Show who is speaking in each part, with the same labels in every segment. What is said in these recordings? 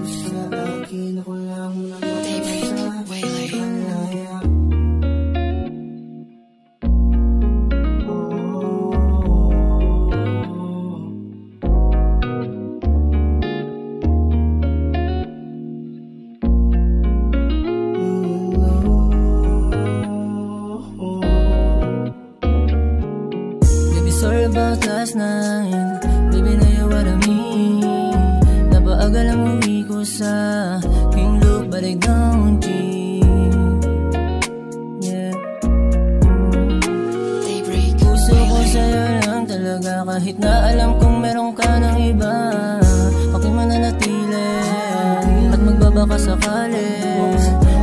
Speaker 1: sa akin, ako lang nag-isa. Malaya.
Speaker 2: Sorry about last night, baby, know you what I mean. Napaaga lang uwi ko sa King Luke, but I don't cheat. Yeah. Puso ko sa'yo lang talaga, kahit na alam kong meron ka ng iba. Ako'y mananatili at magbabaka sakali,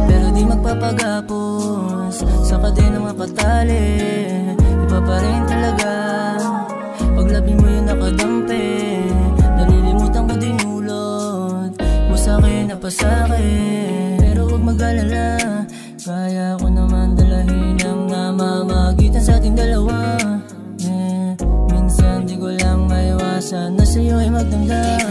Speaker 2: pero di magpapagapos sa kadena makatali. Iba pa rin talaga paglabi mo yung nakadampi. Nalilimutan ko dinulot mo sa'kin, napasakin. Pero huwag mag-alala, kaya ko naman dalahin ang namamagitan sa ating dalawa. Minsan di ko lang maiwasan na sa'yo ay magdamdam.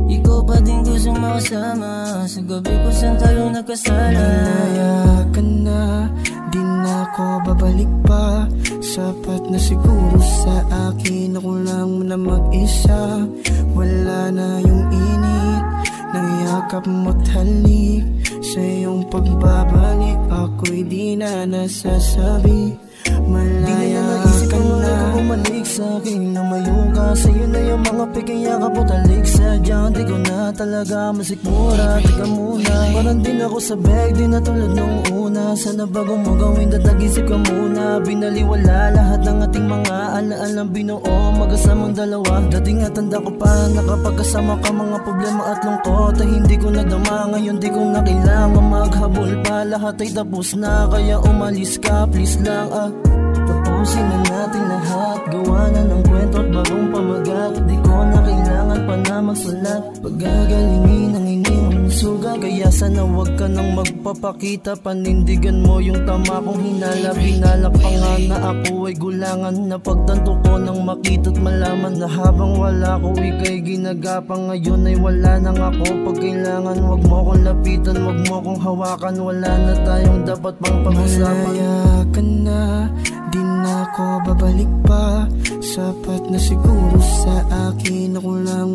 Speaker 2: Ikaw pa din gustong makasama sa gabi ko saan tayo nagkasala.
Speaker 1: Malaya ka na, di na ako babalik pa. Sapat na siguro sa akin, ako lang na mag-isa. Wala na yung init ng yakap mo't halik. Sa iyong pagbabalik, ako'y di na nasasabi. Malaya ka na,
Speaker 2: bumalik sa'kin, lumayo ka. Sa'yo na yung mga pikiyakap o talik. Sadyang di ko na talaga masikmura. Teka muna, parang din ako sa bag, di na tulad nung una. Sana bago mo gawin, datag-isip ka muna. Binaliwala lahat ng ating mga alaalang binuo magkasamang dalawa. Dati nga tanda ko pa, nakapagkasama ka, mga problema at lungkot ay hindi ko nadama. Ngayon di ko na kailangan maghabol pa. Lahat ay tapos na, kaya umalis ka, please lang tapusin na natin lahat. Gawa na ng kwento at bagong pamagat. Di ko na kailangan pa na magsulat. Pagagalingin ang inyong suga, kaya sana wag ka nang magpapakita. Panindigan mo yung tama kong hinala. Binalak pa nga na ako ay gulangan. Napagtanto ko nang makita't malaman na habang wala ko ika'y ginagapang. Ngayon ay wala nang ako. Pag kailangan wag mo kong lapitan, wag mo kong hawakan. Wala na tayong dapat pang pag-usapan.
Speaker 1: malaya ka na, di na ako babalik pa. Sapat na siguro sa akin, ako lang